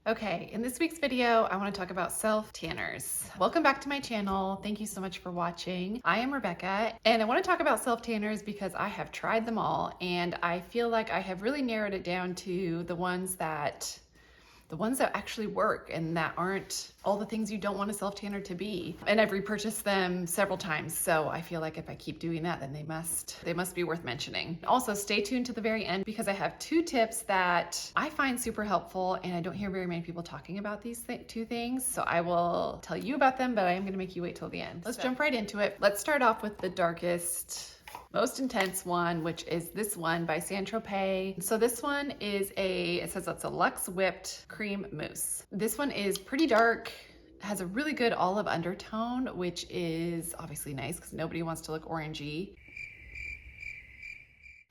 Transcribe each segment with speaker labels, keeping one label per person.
Speaker 1: Okay, in this week's video, I want to talk about self-tanners. Welcome back to my channel. Thank you so much for watching. I am Rebecca, and I want to talk about self-tanners because I have tried them all, and I feel like I have really narrowed it down to the ones that actually work and that aren't all the things you don't want a self-tanner to be. And I've repurchased them several times, so I feel like if I keep doing that, then they must be worth mentioning. Also, stay tuned to the very end because I have two tips that I find super helpful, and I don't hear very many people talking about these two things, so I will tell you about them, but I am gonna make you wait till the end. Let's jump right into it. Let's start off with the darkest, most intense one, which is this one by Saint Tropez. So this one is it says it's a Luxe Whipped Cream Mousse. This one is pretty dark, has a really good olive undertone, which is obviously nice because nobody wants to look orangey.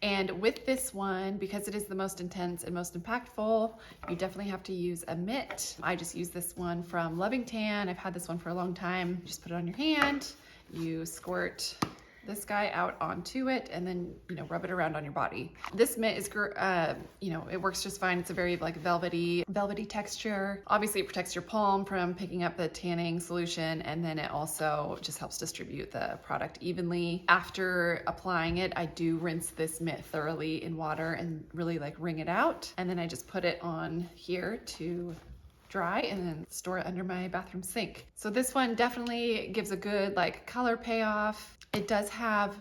Speaker 1: And with this one, because it is the most intense and most impactful, you definitely have to use a mitt. I just use this one from Loving Tan. I've had this one for a long time. Just put it on your hand, you squirt this guy out onto it, and then, rub it around on your body. This mitt is, it works just fine. It's a very velvety texture. Obviously it protects your palm from picking up the tanning solution, and then it also just helps distribute the product evenly. After applying it, I do rinse this mitt thoroughly in water and really wring it out. And then I just put it on here to dry and then store it under my bathroom sink. So this one definitely gives a good color payoff. It does have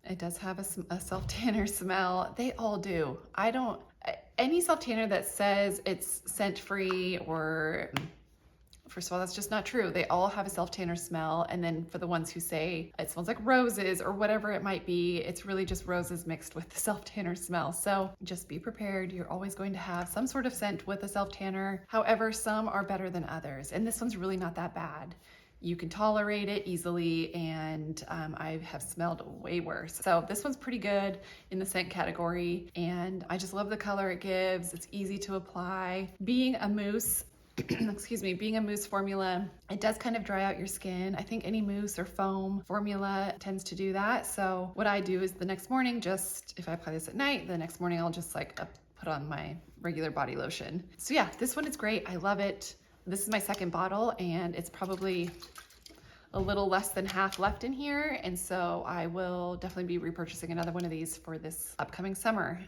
Speaker 1: a self-tanner smell. They all do. Any self-tanner that says it's scent-free or, first of all, that's just not true. They all have a self-tanner smell. And then for the ones who say it smells like roses or whatever it might be, it's really just roses mixed with the self-tanner smell. So just be prepared. You're always going to have some sort of scent with a self-tanner. However, some are better than others. And this one's really not that bad. You can tolerate it easily, and I have smelled way worse. So this one's pretty good in the scent category, and I just love the color it gives. It's easy to apply. Being a mousse, being a mousse formula, it does kind of dry out your skin. I think any mousse or foam formula tends to do that. So what I do is the next morning, if I apply this at night, the next morning I'll just put on my regular body lotion. So yeah, this one is great. I love it. This is my second bottle, and it's probably a little less than half left in here. And so I will definitely be repurchasing another one of these for this upcoming summer.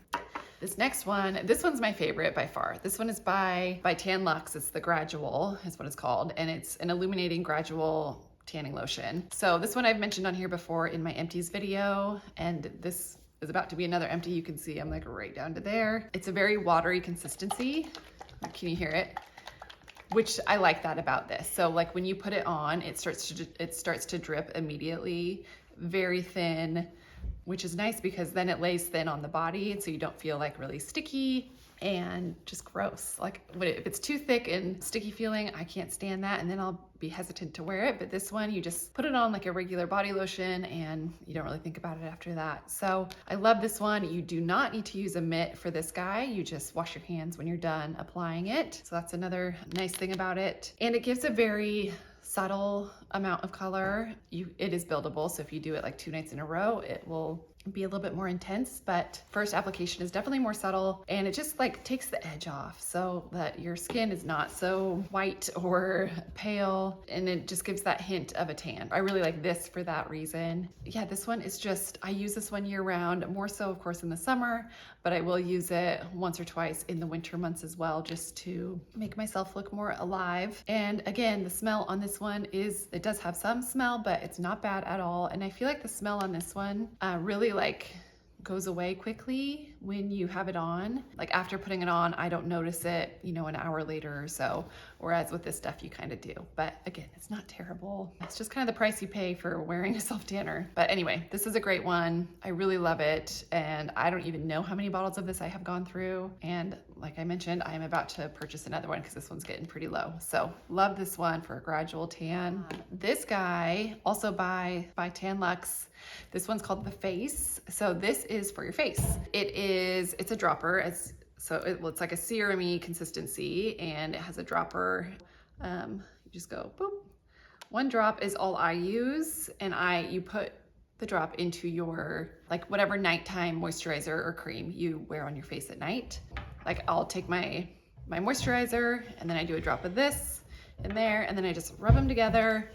Speaker 1: This next one, this one's my favorite by far. This one is by Tan Luxe. It's the Gradual is what it's called. And it's an illuminating gradual tanning lotion. So this one I've mentioned on here before in my empties video, and this is about to be another empty. You can see I'm right down to there. It's a very watery consistency. Can you hear it? Which I like that about this. So when you put it on, it starts to drip immediately, very thin, which is nice because then it lays thin on the body, and so you don't feel really sticky and just gross. If it's too thick and sticky feeling, I can't stand that, and then I'll be hesitant to wear it. But this one, you just put it on like a regular body lotion and you don't really think about it after that. So I love this one. You do not need to use a mitt for this guy. You just wash your hands when you're done applying it. So that's another nice thing about it. And it gives a very subtle amount of color. It is buildable, so if you do it 2 nights in a row, it will be a little bit more intense, but first application is definitely more subtle, and it just takes the edge off so that your skin is not so white or pale, and it just gives that hint of a tan. I really like this for that reason. Yeah, this one is I use this one year round, more so of course in the summer, but I will use it once or twice in the winter months as well, just to make myself look more alive. And again, the smell on this one it does have some smell, but it's not bad at all. And I feel like the smell on this one really goes away quickly when you have it on. After putting it on, I don't notice it, an hour later or so, whereas with this stuff you kind of do. But again, it's not terrible. It's just kind of the price you pay for wearing a self-tanner. But anyway, this is a great one. I really love it, and I don't even know how many bottles of this I have gone through. And like I mentioned, I am about to purchase another one because this one's getting pretty low. So love this one for a gradual tan. This guy, also by Tan Luxe, this one's called The Face. So this is for your face. It's a dropper. So it's like a serum-y consistency, and it has a dropper. You just go boop. One drop is all I use, and you put the drop into your whatever nighttime moisturizer or cream you wear on your face at night. I'll take my my moisturizer, and then I do a drop of this in there, and then I just rub them together,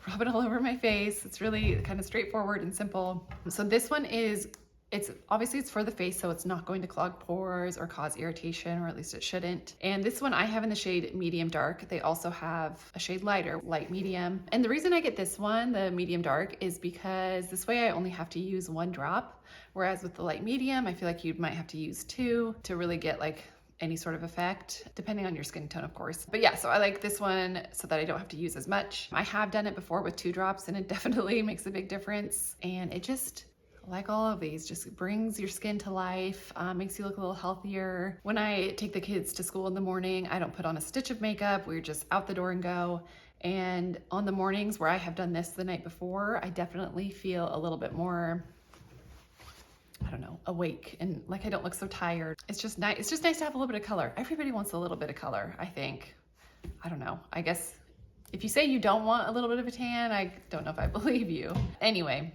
Speaker 1: rub it all over my face. It's really kind of straightforward and simple. So this one is, it's obviously it's for the face, so it's not going to clog pores or cause irritation, or at least it shouldn't. And this one I have in the shade medium dark. They also have a shade lighter, light medium. And the reason I get this one, the medium dark, is because this way I only have to use 1 drop. Whereas with the light medium, I feel like you might have to use 2 to really get like any sort of effect, depending on your skin tone, of course. But yeah, so I like this one so that I don't have to use as much. I have done it before with 2 drops, and it definitely makes a big difference. And it just, like all of these, just brings your skin to life, makes you look a little healthier. When I take the kids to school in the morning, I don't put on a stitch of makeup. We're just out the door and go. And on the mornings where I have done this the night before, I definitely feel a little bit more, I don't know, awake, and like I don't look so tired. It's just nice. It's just nice to have a little bit of color. Everybody wants a little bit of color, I think. I don't know. I guess if you say you don't want a little bit of a tan, I don't know if I believe you. Anyway,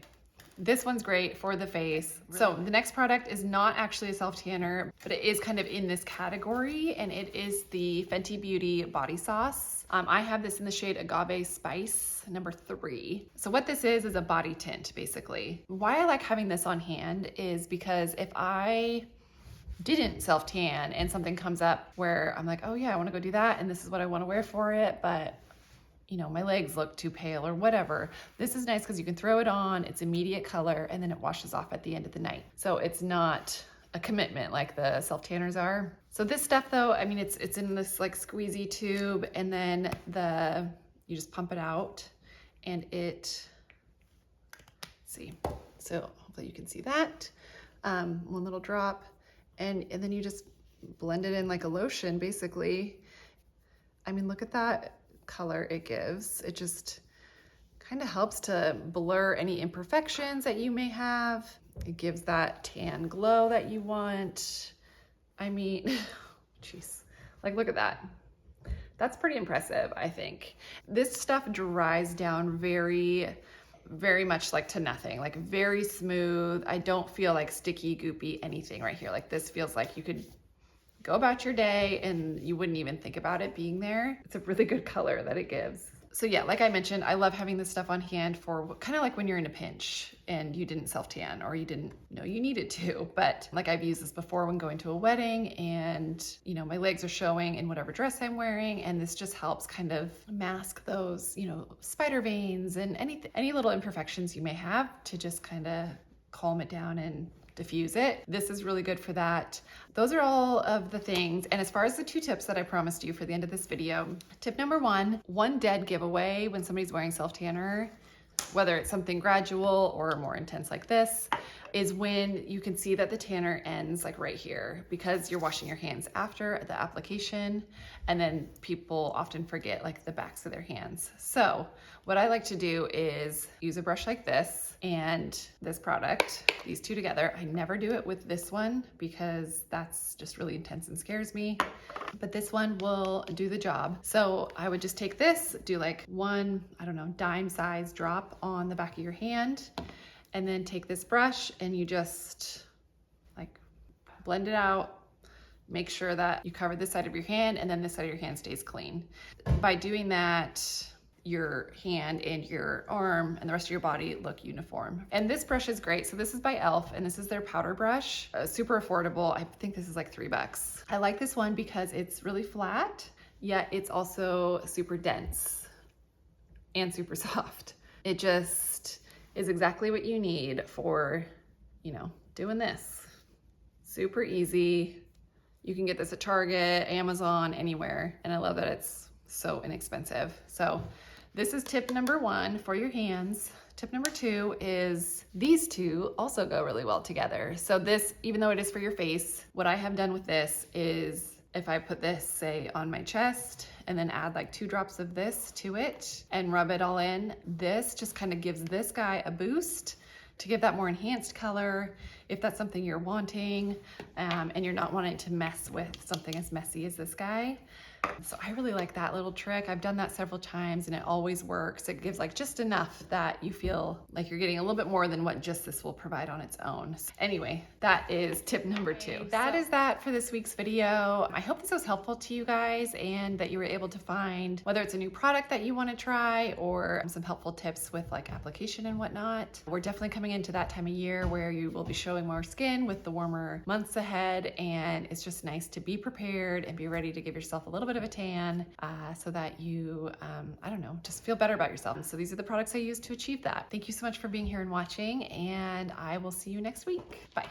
Speaker 1: this one's great for the face. So the next product is not actually a self-tanner, but it is kind of in this category, and it is the Fenty Beauty Body Sauce. I have this in the shade Agave Spice, number 3. So what this is a body tint, basically. Why I like having this on hand is because if I didn't self-tan and something comes up where I'm like, oh yeah, I wanna go do that, and this is what I wanna wear for it, but you know, my legs look too pale or whatever. This is nice because you can throw it on, it's immediate color, and then it washes off at the end of the night. So it's not a commitment like the self-tanners are. So this stuff though, I mean, it's in this like squeezy tube, and then you just pump it out, and let's see. So hopefully you can see that. 1 little drop, and then you just blend it in like a lotion, basically. I mean, look at that color it gives. It just kind of helps to blur any imperfections that you may have. It gives that tan glow that you want. I mean, jeez, like look at that. That's pretty impressive, I think. This stuff dries down very, very much like to nothing, like very smooth. I don't feel like sticky, goopy, anything right here. Like this feels like you could go about your day and you wouldn't even think about it being there. It's a really good color that it gives. So yeah, like I mentioned, I love having this stuff on hand for kind of like when you're in a pinch and you didn't self-tan, or you didn't know you needed to. But like I've used this before when going to a wedding and, you know, my legs are showing in whatever dress I'm wearing, and this just helps kind of mask those, you know, spider veins and any little imperfections you may have, to just kind of calm it down and diffuse it. This is really good for that. Those are all of the things. And as far as the 2 tips that I promised you for the end of this video, tip number 1, one dead giveaway when somebody's wearing self-tanner, whether it's something gradual or more intense like this, is when you can see that the tanner ends like right here, because you're washing your hands after the application, and then people often forget like the backs of their hands. So what I like to do is use a brush like this and this product, these 2 together. I never do it with this one because that's just really intense and scares me, but this one will do the job. So I would just take this, do like 1, I don't know, dime size drop on the back of your hand, and then take this brush and you just like blend it out. Make sure that you cover this side of your hand, and then this side of your hand stays clean. By doing that, your hand and your arm and the rest of your body look uniform. And this brush is great. So this is by e.l.f. and this is their powder brush. Super affordable. I think this is like $3. I like this one because it's really flat, yet it's also super dense and super soft. It just is exactly what you need for, you know, doing this. Super easy. You can get this at Target, Amazon, anywhere. And I love that it's so inexpensive. So this is tip number 1 for your hands. Tip number 2 is these 2 also go really well together. So this, even though it is for your face, what I have done with this is if I put this, say, on my chest and then add like 2 drops of this to it and rub it all in, this just kind of gives this guy a boost to give that more enhanced color if that's something you're wanting, and you're not wanting to mess with something as messy as this guy. So I really like that little trick. I've done that several times and it always works. It gives like just enough that you feel like you're getting a little bit more than what just this will provide on its own. So anyway, that is tip number 2. That is that for this week's video. I hope this was helpful to you guys and that you were able to find whether it's a new product that you want to try or some helpful tips with like application and whatnot. We're definitely coming into that time of year where you will be showing more skin with the warmer months ahead, and it's just nice to be prepared and be ready to give yourself a little bit of a tan so that you, I don't know, just feel better about yourself. So these are the products I use to achieve that. Thank you so much for being here and watching, and I will see you next week. Bye.